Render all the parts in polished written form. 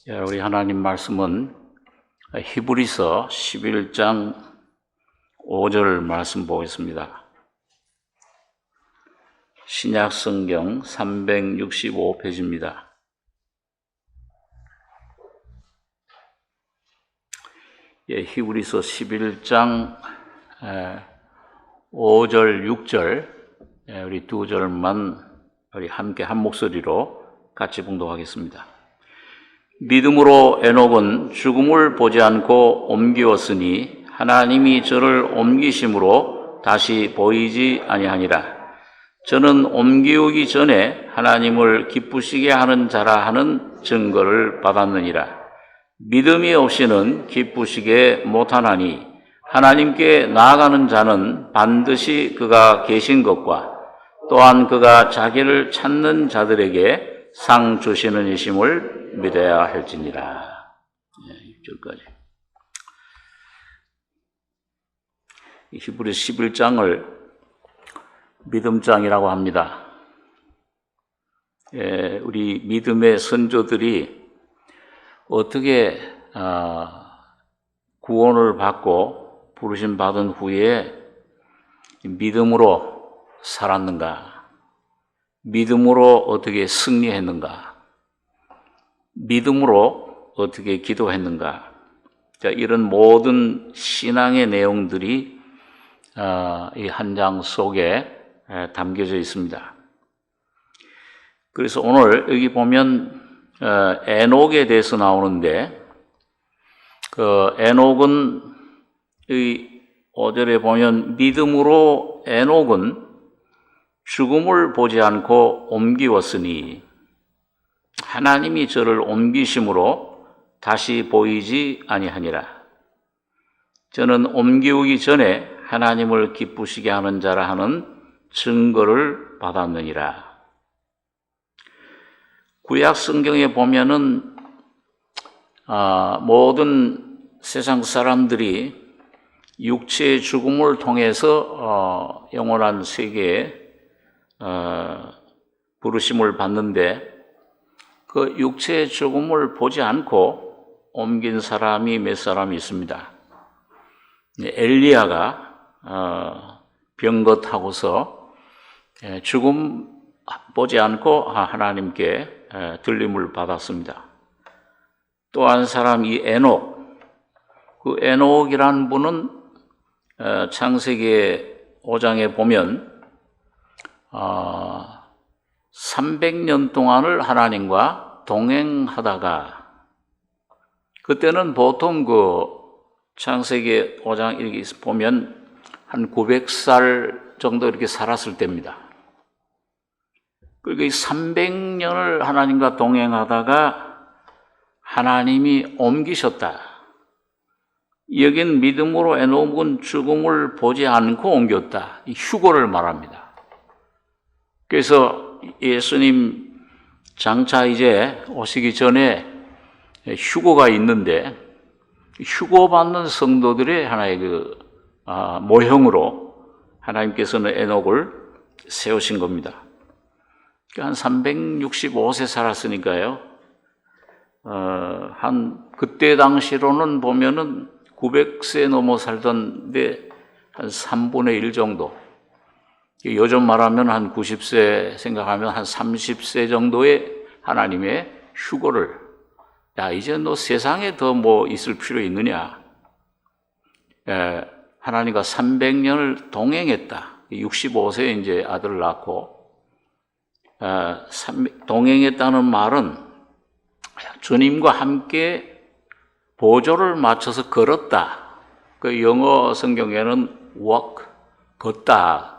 우리 하나님 말씀은 히브리서 11장 5절 말씀 보겠습니다. 신약 성경 365페이지입니다. 히브리서 11장 5절, 6절 우리 두 절만 우리 함께 한 목소리로 같이 봉독하겠습니다. 믿음으로 에녹은 죽음을 보지 않고 옮기었으니 하나님이 저를 옮기심으로 다시 보이지 아니하니라. 저는 옮기우기 전에 하나님을 기쁘시게 하는 자라 하는 증거를 받았느니라. 믿음이 없이는 기쁘시게 못하나니 하나님께 나아가는 자는 반드시 그가 계신 것과 또한 그가 자기를 찾는 자들에게 상 주시는 이심을 믿어야 할지니라. 6절까지. 히브리 11장을 믿음장이라고 합니다. 우리 믿음의 선조들이 어떻게 구원을 받고 부르심 받은 후에 믿음으로 살았는가? 믿음으로 어떻게 승리했는가? 믿음으로 어떻게 기도했는가? 자, 이런 모든 신앙의 내용들이 이 한 장 속에 담겨져 있습니다. 그래서 오늘 여기 보면 에녹에 대해서 나오는데, 그 에녹은 이 5절에 보면 믿음으로 에녹은 죽음을 보지 않고 옮기었으니 하나님이 저를 옮기심으로 다시 보이지 아니하니라. 저는 옮기우기 전에 하나님을 기쁘시게 하는 자라 하는 증거를 받았느니라. 구약 성경에 보면은 모든 세상 사람들이 육체의 죽음을 통해서 영원한 세계에 부르심을 받는데, 그 육체의 죽음을 보지 않고 옮긴 사람이 몇 사람이 있습니다. 엘리야가 병것하고서 죽음 보지 않고 하나님께 들림을 받았습니다. 또 한 사람이 에녹. 그 에녹이라는 분은 창세기 5장에 보면 300년 동안을 하나님과 동행하다가, 그때는 보통 그 창세기 5장 이렇게 보면 한 900살 정도 이렇게 살았을 때입니다. 그리고 300년을 하나님과 동행하다가 하나님이 옮기셨다. 여긴 믿음으로 에녹은 죽음을 보지 않고 옮겼다. 이 휴거를 말합니다. 그래서 예수님 장차 이제 오시기 전에 휴거가 있는데, 휴거받는 성도들의 하나의 모형으로 하나님께서는 에녹을 세우신 겁니다. 한 365세 살았으니까요. 그때 당시로는 보면은 900세 넘어 살던데 한 3분의 1 정도. 요즘 말하면 한 90세 생각하면 한 30세 정도의 하나님의 휴거를, 이제 너 세상에 더 뭐 있을 필요 있느냐. 하나님과 300년을 동행했다. 65세에 이제 아들을 낳고, 동행했다는 말은 주님과 함께 보조를 맞춰서 걸었다. 그 영어 성경에는 walk, 걷다,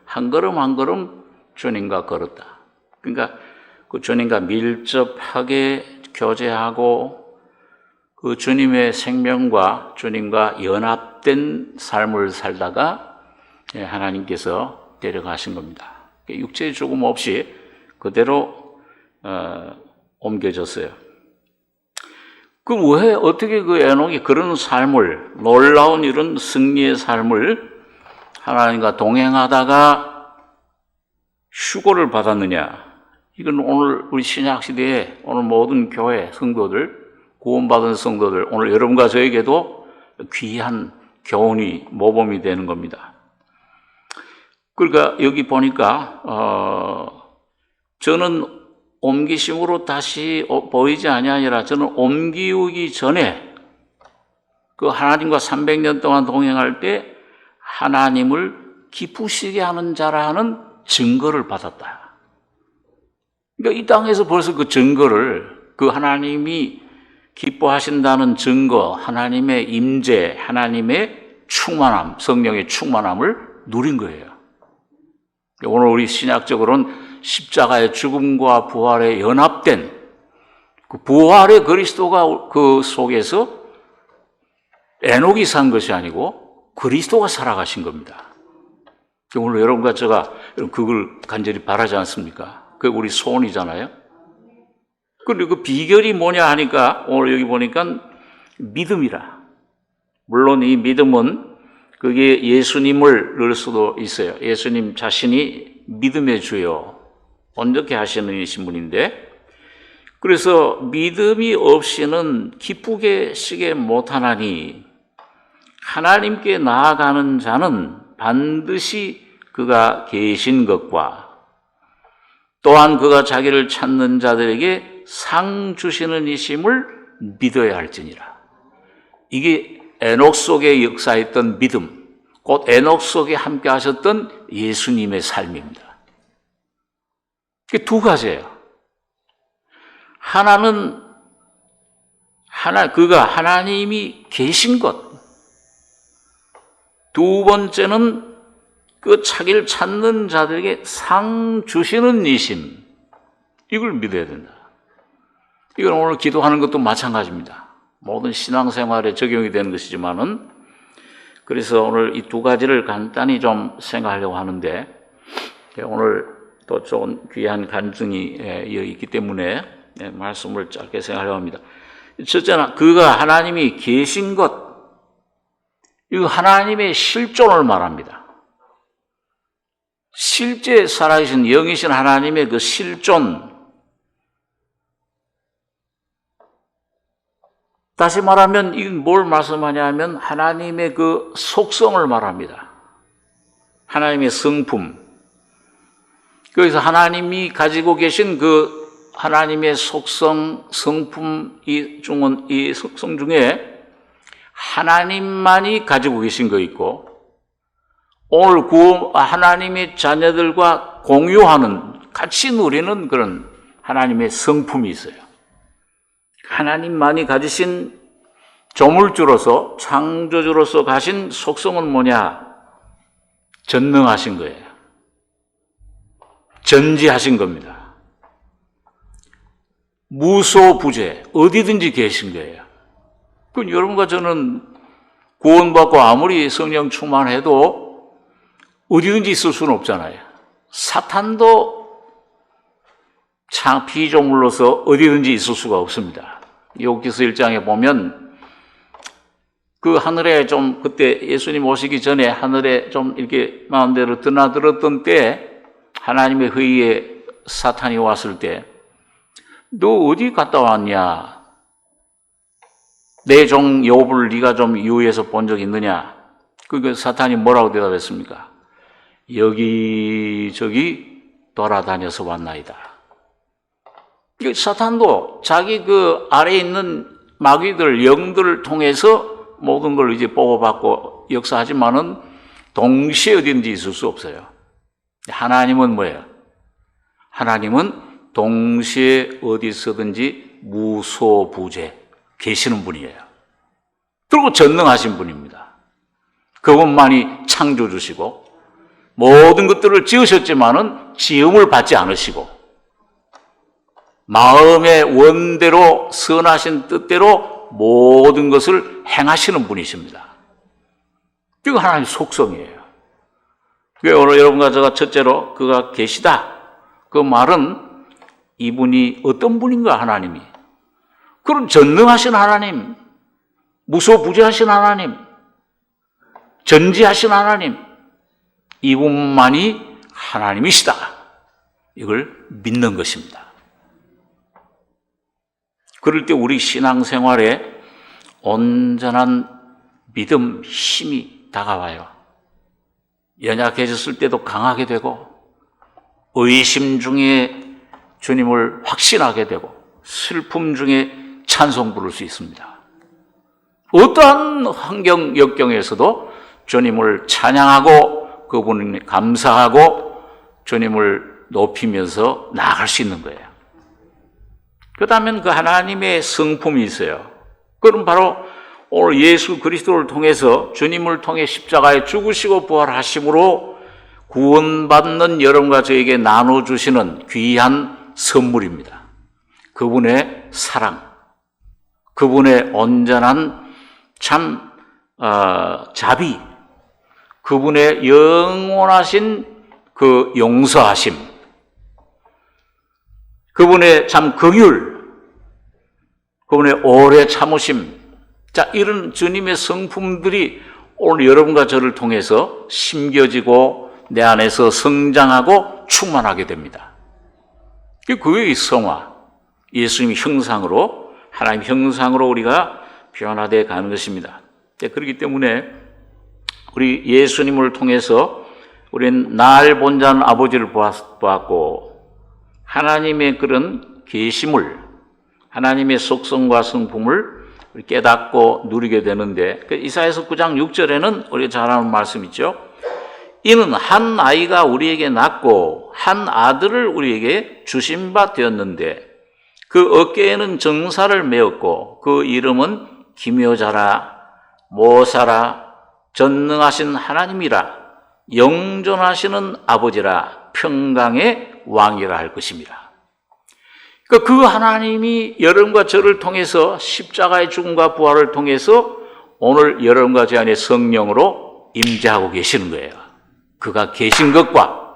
한 걸음 한 걸음 주님과 걸었다. 그러니까 그 주님과 밀접하게 교제하고 그 주님의 생명과 주님과 연합된 삶을 살다가 하나님께서 데려가신 겁니다. 육체의 죽음 없이 그대로 옮겨졌어요. 왜 어떻게 그 에녹이 그런 삶을, 놀라운 이런 승리의 삶을 하나님과 동행하다가 휴거를 받았느냐? 이건 오늘 우리 신약 시대에 오늘 모든 교회 성도들, 구원받은 성도들, 오늘 여러분과 저에게도 귀한 교훈이 모범이 되는 겁니다. 그러니까 여기 보니까 저는 옮기심으로 다시 보이지 아니하니라. 저는 옮기우기 전에 그 하나님과 300년 동안 동행할 때 하나님을 기쁘시게 하는 자라 하는 증거를 받았다. 그러니까 이 땅에서 벌써 그 증거를, 그 하나님이 기뻐하신다는 증거, 하나님의 임재, 하나님의 충만함, 성령의 충만함을 누린 거예요. 오늘 우리 신약적으로는 십자가의 죽음과 부활에 연합된 그 부활의 그리스도가 그 속에서 에녹이 산 것이 아니고 그리스도가 살아가신 겁니다. 오늘 여러분과 제가 그걸 간절히 바라지 않습니까? 그게 우리 소원이잖아요. 그리고 그 비결이 뭐냐 하니까 오늘 여기 보니까 믿음이라. 물론 이 믿음은 그게 예수님을 넣을 수도 있어요. 예수님 자신이 믿음의 주요 온전케 하시는 이신 분인데, 그래서 믿음이 없이는 기쁘게 시게 못하나니 하나님께 나아가는 자는 반드시 그가 계신 것과 또한 그가 자기를 찾는 자들에게 상 주시는 이심을 믿어야 할지니라. 이게 에녹 속에 역사했던 믿음, 곧 에녹 속에 함께 하셨던 예수님의 삶입니다. 이게 두 가지예요. 하나는 그가 하나님이 계신 것. 두 번째는 그 자기를 찾는 자들에게 상 주시는 이심. 이걸 믿어야 된다. 이건 오늘 기도하는 것도 마찬가지입니다. 모든 신앙생활에 적용이 되는 것이지만은, 그래서 오늘 이 두 가지를 간단히 좀 생각하려고 하는데, 오늘 또 좋은 귀한 간증이 있기 때문에 말씀을 짧게 생각하려고 합니다. 첫째는 그가 하나님이 계신 것, 이거 하나님의 실존을 말합니다. 실제 살아계신 영이신 하나님의 그 실존, 다시 말하면 이건 뭘 말씀하냐면 하나님의 그 속성을 말합니다. 하나님의 성품. 그래서 하나님이 가지고 계신 그 하나님의 속성, 성품 이 속성 중에 하나님만이 가지고 계신 거 있고, 오늘 하나님의 자녀들과 공유하는, 같이 누리는 그런 하나님의 성품이 있어요. 하나님만이 가지신 조물주로서, 창조주로서 가신 속성은 뭐냐? 전능하신 거예요. 전지하신 겁니다. 무소부재, 어디든지 계신 거예요. 그럼 여러분과 저는 구원받고 아무리 성령 충만해도 어디든지 있을 수는 없잖아요. 사탄도 피조물로서 어디든지 있을 수가 없습니다. 욥기서 1장에 보면 그 하늘에 좀, 그때 예수님 오시기 전에 하늘에 좀 이렇게 마음대로 드나들었던 때 하나님의 회의에 사탄이 왔을 때 너 어디 갔다 왔냐? 내 종 욥을 네가 좀 유의해서 본 적 있느냐? 그러니까 사탄이 뭐라고 대답했습니까? 여기저기 돌아다녀서 왔나이다. 사탄도 자기 그 아래에 있는 마귀들, 영들을 통해서 모든 걸 이제 보고받고 역사하지만은 동시에 어딘지 있을 수 없어요. 하나님은 뭐예요? 하나님은 동시에 어디서든지 무소부재 계시는 분이에요. 그리고 전능하신 분입니다. 그분만이 창조주시고 모든 것들을 지으셨지만은 지음을 받지 않으시고 마음의 원대로 선하신 뜻대로 모든 것을 행하시는 분이십니다. 그게 하나님의 속성이에요. 그게 오늘 여러분과 제가 첫째로 그가 계시다. 그 말은 이분이 어떤 분인가, 하나님이. 그런 전능하신 하나님, 무소부재하신 하나님, 전지하신 하나님, 이분만이 하나님이시다. 이걸 믿는 것입니다. 그럴 때 우리 신앙생활에 온전한 믿음, 힘이 다가와요. 연약해졌을 때도 강하게 되고, 의심 중에 주님을 확신하게 되고, 슬픔 중에 찬송 부를 수 있습니다. 어떠한 환경, 역경에서도 주님을 찬양하고 그분을 감사하고 주님을 높이면서 나아갈 수 있는 거예요. 그 다음엔 그 하나님의 성품이 있어요. 그럼 바로 오늘 예수 그리스도를 통해서 주님을 통해 십자가에 죽으시고 부활하심으로 구원받는 여러분과 저에게 나눠주시는 귀한 선물입니다. 그분의 사랑, 그분의 온전한 참 자비, 그분의 영원하신 그 용서하심, 그분의 참 긍휼, 그분의 오래 참으심. 자, 이런 주님의 성품들이 오늘 여러분과 저를 통해서 심겨지고 내 안에서 성장하고 충만하게 됩니다. 그의 성화, 예수님 형상으로, 하나님 형상으로 우리가 변화되어 가는 것입니다. 그렇기 때문에 우리 예수님을 통해서 우리는 날 본자는 아버지를 보았고, 하나님의 그런 계심을, 하나님의 속성과 성품을 깨닫고 누리게 되는데, 이사야서 9장 6절에는 우리가 잘 아는 말씀 있죠. 이는 한 아이가 우리에게 낳고 한 아들을 우리에게 주신 바 되었는데 그 어깨에는 정사를 메었고 그 이름은 기묘자라, 모사라, 전능하신 하나님이라, 영존하시는 아버지라, 평강의 왕이라 할 것입니다. 그러니까 그 하나님이 여러분과 저를 통해서 십자가의 죽음과 부활을 통해서 오늘 여러분과 제 안에 성령으로 임재하고 계시는 거예요. 그가 계신 것과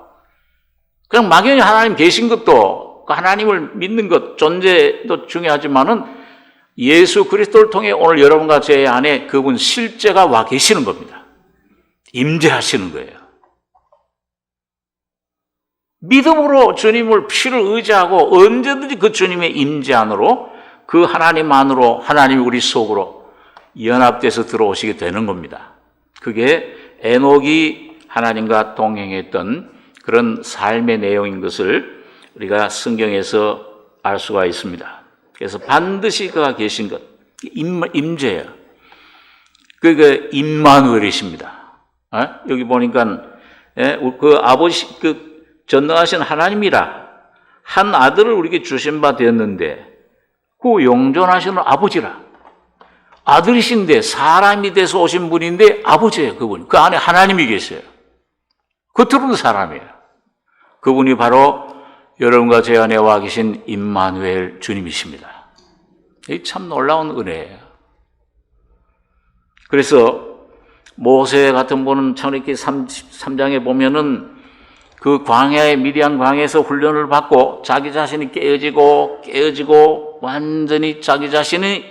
그냥 막연히 하나님 계신 것도, 하나님을 믿는 것, 존재도 중요하지만은 예수 그리스도를 통해 오늘 여러분과 제 안에 그분 실제가 와 계시는 겁니다. 임재하시는 거예요. 믿음으로 주님을 피를 의지하고 언제든지 그 주님의 임재 안으로, 그 하나님 안으로, 하나님이 우리 속으로 연합돼서 들어오시게 되는 겁니다. 그게 에녹이 하나님과 동행했던 그런 삶의 내용인 것을 우리가 성경에서 알 수가 있습니다. 그래서 반드시 그가 계신 것, 임재예요. 그게 임마누엘이십니다. 여기 보니까 그 아버지, 그 전능하신 하나님이라, 한 아들을 우리에게 주신 바 되었는데 그 영존하시는 아버지라. 아들이신데 사람이 돼서 오신 분인데 아버지예요. 그분. 그 안에 하나님이 계세요. 겉으로는 사람이에요. 그분이 바로 여러분과 제 안에 와 계신 임마누엘 주님이십니다. 이 참 놀라운 은혜예요. 그래서 모세 같은 분은 참 이렇게 3장에 보면은 그 광야의 미디안 광야에서 훈련을 받고 자기 자신이 깨어지고 완전히 자기 자신이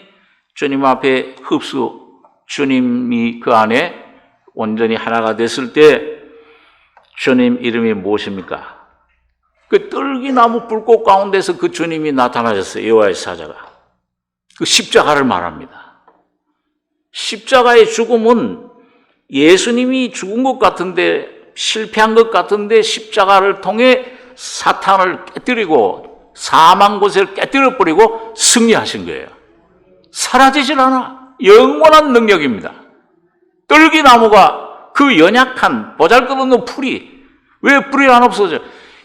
주님 앞에 흡수, 주님이 그 안에 온전히 하나가 됐을 때 주님 이름이 무엇입니까? 그 떨기나무 불꽃 가운데서 그 주님이 나타나셨어요. 여호와의 사자가. 그 십자가를 말합니다. 십자가의 죽음은 예수님이 죽은 것 같은데, 실패한 것 같은데 십자가를 통해 사탄을 깨뜨리고 사망 곳을 깨뜨려버리고 승리하신 거예요. 사라지질 않아. 영원한 능력입니다. 떨기나무가 그 연약한 보잘것없는 풀이, 왜 풀이 안 없어져?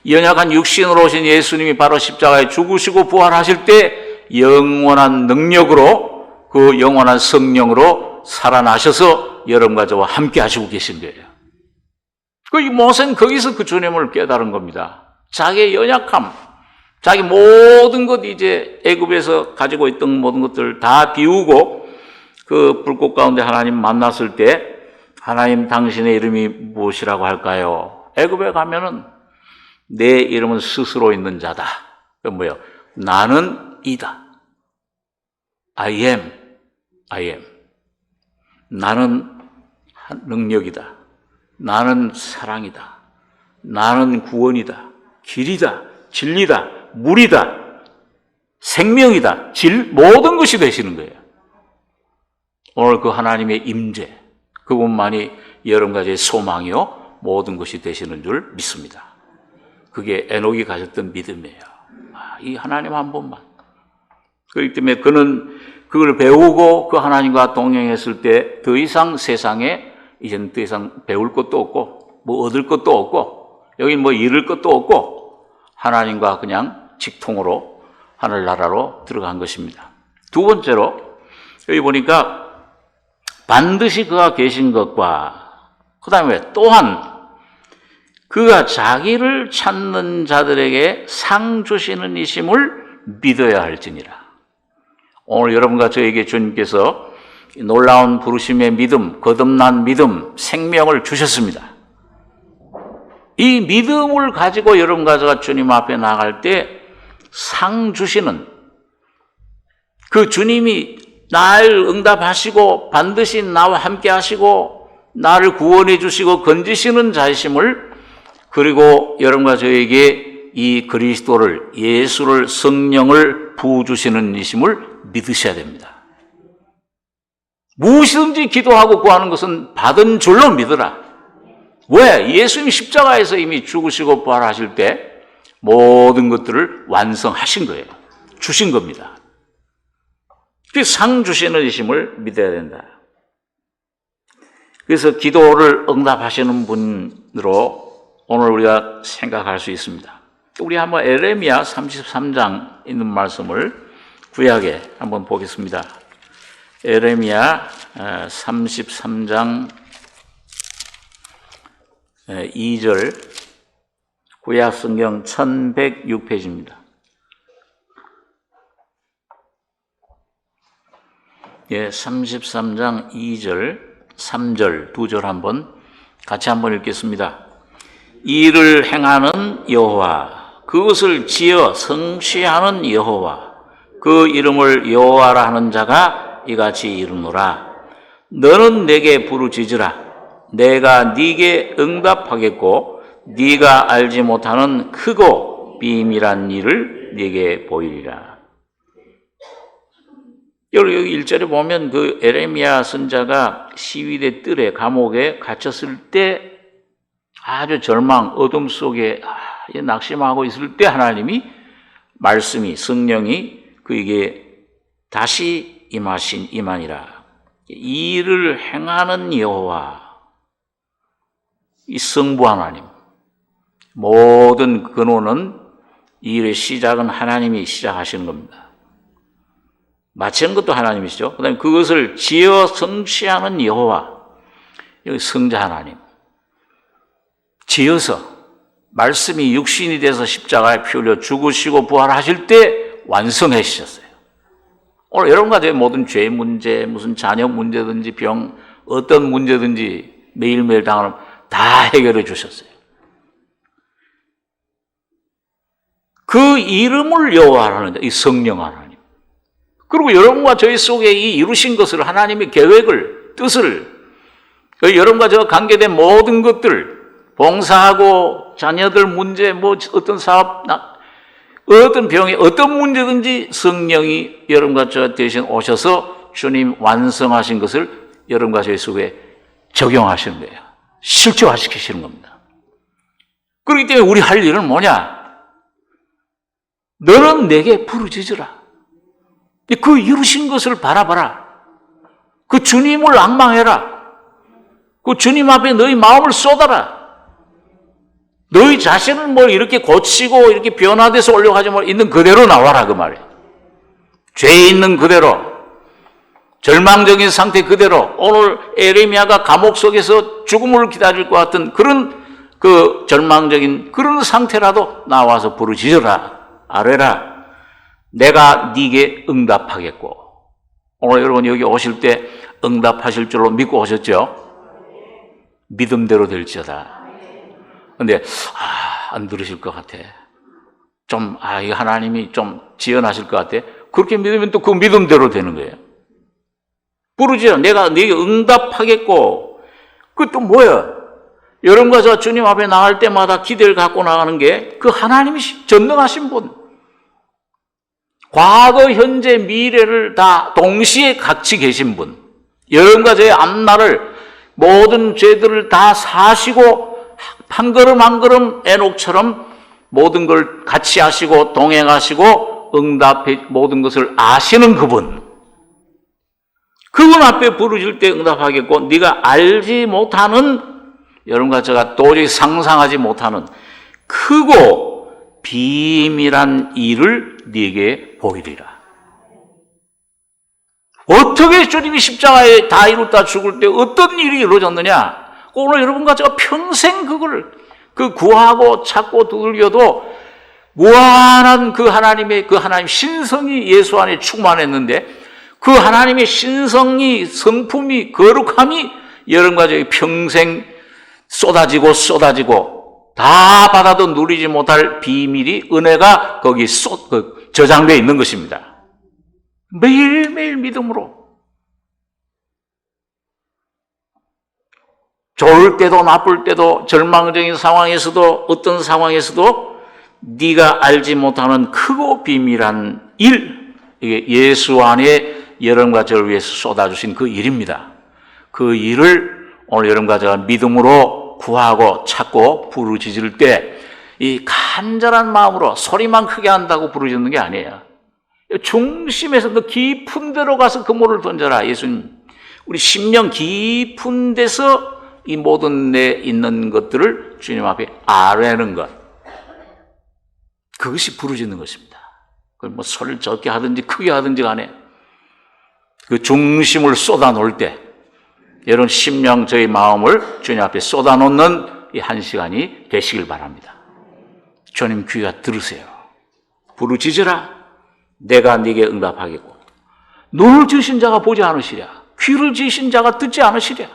연약한 육신으로 오신 예수님이 바로 십자가에 죽으시고 부활하실 때 영원한 능력으로, 그 영원한 성령으로 살아나셔서 여러분과 저와 함께 하시고 계신 거예요. 그 모세는 거기서 그 주님을 깨달은 겁니다. 자기의 연약함, 자기 모든 것, 이제 애굽에서 가지고 있던 모든 것들 다 비우고 그 불꽃 가운데 하나님 만났을 때, 하나님 당신의 이름이 무엇이라고 할까요? 애굽에 가면은 내 이름은 스스로 있는 자다. 그 뭐예요? 나는 이다. I am. 나는 능력이다. 나는 사랑이다. 나는 구원이다. 길이다. 진리다, 물이다, 생명이다, 모든 것이 되시는 거예요. 오늘 그 하나님의 임재, 그분만이 여러 가지의 소망이요 모든 것이 되시는 줄 믿습니다. 그게 에녹이 가졌던 믿음이에요. 이 하나님 한 분만. 그렇기 때문에 그는 그걸 배우고 그 하나님과 동행했을 때 더 이상 세상에 이제는 더 이상 배울 것도 없고 뭐 얻을 것도 없고 여기 뭐 잃을 것도 없고 하나님과 그냥 직통으로 하늘나라로 들어간 것입니다. 두 번째로 여기 보니까 반드시 그가 계신 것과 그 다음에 또한 그가 자기를 찾는 자들에게 상 주시는 이심을 믿어야 할지니라. 오늘 여러분과 저에게 주님께서 놀라운 부르심의 믿음, 거듭난 믿음, 생명을 주셨습니다. 이 믿음을 가지고 여러분과 제가 주님 앞에 나갈 때 상 주시는 그 주님이 나를 응답하시고 반드시 나와 함께 하시고 나를 구원해 주시고 건지시는 자이심을, 그리고 여러분과 저에게 이 그리스도를, 예수를, 성령을 부어주시는 이심을 믿으셔야 됩니다. 무엇이든지 기도하고 구하는 것은 받은 줄로 믿으라. 왜? 예수님이 십자가에서 이미 죽으시고 부활하실 때 모든 것들을 완성하신 거예요. 주신 겁니다. 그 상 주시는 이심을 믿어야 된다. 그래서 기도를 응답하시는 분으로 오늘 우리가 생각할 수 있습니다. 우리 한번 에레미야 33장 있는 말씀을 구약에 한번 보겠습니다. 에레미야 33장 2절, 구약 성경 1106페이지입니다. 예, 33장 2절, 3절, 2절 한번 같이 한번 읽겠습니다. 이를 행하는 여호와, 그것을 지어 성취하는 여호와, 그 이름을 여호와라 하는 자가 이같이 이르노라. 너는 내게 부르짖으라. 내가 네게 응답하겠고 네가 알지 못하는 크고 비밀한 일을 네게 보이리라. 여기 1절에 보면 그 에레미야 선자가 시위대 뜰에 감옥에 갇혔을 때 아주 절망, 어둠 속에 낙심하고 있을 때 하나님이 말씀이, 성령이 그에게 다시 임하니라. 이 일을 행하는 여호와, 이 성부 하나님, 모든 근원은 이 일의 시작은 하나님이 시작하시는 겁니다. 마치는 것도 하나님이시죠. 그 다음에 그것을 지어 성취하는 여호와, 여기 성자 하나님, 지어서 말씀이 육신이 돼서 십자가에 피 흘려 죽으시고 부활하실 때 완성하셨어요. 오늘 여러분과 제 모든 죄 문제, 무슨 자녀 문제든지 병, 어떤 문제든지 매일매일 당하는 다 해결해 주셨어요. 그 이름을 여호와라는 이 성령 하나님, 그리고 여러분과 저희 속에 이 이루신 것을, 하나님의 계획을, 뜻을, 여러분과 저와 관계된 모든 것들, 봉사하고 자녀들 문제, 뭐 어떤 사업, 어떤 병이, 어떤 문제든지 성령이 여러분과 저 대신 오셔서 주님 완성하신 것을 여러분과 저희 속에 적용하시는 거예요. 실체화시키시는 겁니다. 그렇기 때문에 우리 할 일은 뭐냐? 너는 내게 부르짖으라. 그 이루신 것을 바라봐라. 그 주님을 앙망해라. 그 주님 앞에 너희 마음을 쏟아라. 너희 자신을 뭘 이렇게 고치고 이렇게 변화돼서 올려가지 말고 있는 그대로 나와라, 그 말이에요. 죄 있는 그대로, 절망적인 상태 그대로, 오늘 에레미야가 감옥 속에서 죽음을 기다릴 것 같은 그런 그 절망적인 그런 상태라도 나와서 부르짖어라. 아뢰라. 내가 네게 응답하겠고. 오늘 여러분 여기 오실 때 응답하실 줄로 믿고 오셨죠? 믿음대로 될지어다. 근데 안 들으실 것 같아. 좀 이 하나님이 좀 지연하실 것 같아. 그렇게 믿으면 또 그 믿음대로 되는 거예요. 부르짖어. 내가 네게 응답하겠고. 그것도 뭐야? 여러분과 저 주님 앞에 나갈 때마다 기대를 갖고 나가는 게 그 하나님이 전능하신 분, 과거, 현재, 미래를 다 동시에 같이 계신 분, 여러분과 저의 앞날을, 모든 죄들을 다 사시고 한 걸음 한 걸음 에녹처럼 모든 걸 같이 하시고 동행하시고 응답해 모든 것을 아시는 그분, 그분 앞에 부르실 때 응답하겠고, 네가 알지 못하는, 여러분과 제가 도저히 상상하지 못하는 크고 비밀한 일을 네게 보이리라. 어떻게 주님이 십자가에 다 이루다 죽을 때 어떤 일이 이루어졌느냐? 오늘 여러분과 제가 평생 그걸 구하고 찾고 두들겨도 무한한 그 하나님 신성이 예수 안에 충만했는데, 그 하나님의 신성이, 성품이, 거룩함이 여러분과 저희 평생 쏟아지고 다 받아도 누리지 못할 비밀이, 은혜가 거기 저장되어 있는 것입니다. 매일매일 믿음으로, 좋을 때도 나쁠 때도 절망적인 상황에서도 어떤 상황에서도 네가 알지 못하는 크고 비밀한 일, 이게 예수 안에 여러분과 저를 위해서 쏟아주신 그 일입니다. 그 일을 오늘 여러분과 제가 믿음으로 구하고 찾고 부르짖을 때 이 간절한 마음으로 소리만 크게 한다고 부르짖는 게 아니에요. 중심에서 더 깊은 데로 가서 그물을 던져라. 예수님, 우리 심령 깊은 데서 이 모든 내 있는 것들을 주님 앞에 아뢰는 것, 그것이 부르짖는 것입니다. 그걸 뭐 소리를 적게 하든지 크게 하든지 간에 그 중심을 쏟아놓을 때 여러분 심령, 저희 마음을 주님 앞에 쏟아놓는 이 한 시간이 되시길 바랍니다. 주님 귀가 들으세요. 부르짖으라, 내가 네게 응답하겠고, 눈을 지으신 자가 보지 않으시랴, 귀를 지으신 자가 듣지 않으시랴.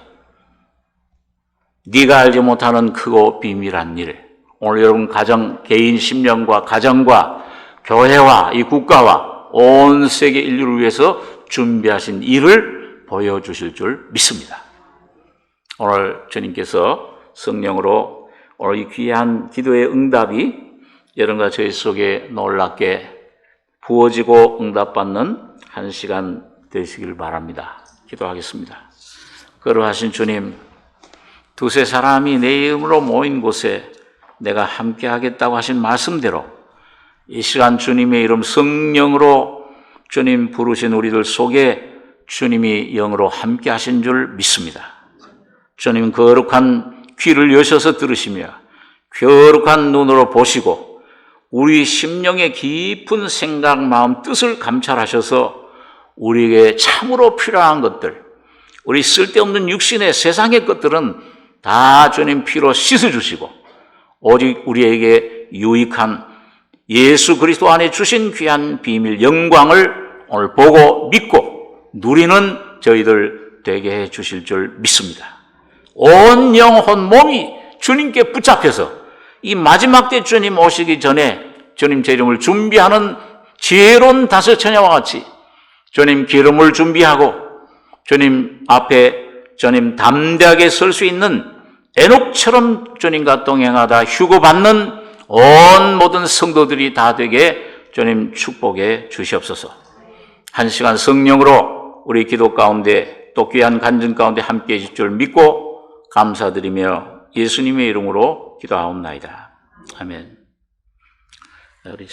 네가 알지 못하는 크고 비밀한 일, 오늘 여러분 가정, 개인 심령과 가정과 교회와 이 국가와 온 세계 인류를 위해서 준비하신 일을 보여주실 줄 믿습니다. 오늘 주님께서 성령으로 오늘 이 귀한 기도의 응답이 여러분과 저희 속에 놀랍게 부어지고 응답받는 한 시간 되시길 바랍니다. 기도하겠습니다. 거룩하신 주님, 두세 사람이 내 이름으로 모인 곳에 내가 함께 하겠다고 하신 말씀대로 이 시간 주님의 이름 성령으로 주님 부르신 우리들 속에 주님이 영으로 함께 하신 줄 믿습니다. 주님 거룩한 귀를 여셔서 들으시며 거룩한 눈으로 보시고 우리 심령의 깊은 생각, 마음, 뜻을 감찰하셔서 우리에게 참으로 필요한 것들, 우리 쓸데없는 육신의 세상의 것들은 다 주님 피로 씻어주시고 오직 우리에게 유익한 예수 그리스도 안에 주신 귀한 비밀 영광을 오늘 보고 믿고 누리는 저희들 되게 해 주실 줄 믿습니다. 온 영혼 몸이 주님께 붙잡혀서 이 마지막 때 주님 오시기 전에 주님 재림을 준비하는 지혜로운 다섯 처녀와 같이 주님 기름을 준비하고 주님 앞에 주님 담대하게 설 수 있는 에녹처럼 주님과 동행하다 휴거받는 온 모든 성도들이 다 되게 주님 축복해 주시옵소서. 한 시간 성령으로 우리 기도 가운데 또 귀한 간증 가운데 함께 해줄 줄 믿고 감사드리며 예수님의 이름으로 기도하옵나이다. 아멘. 우리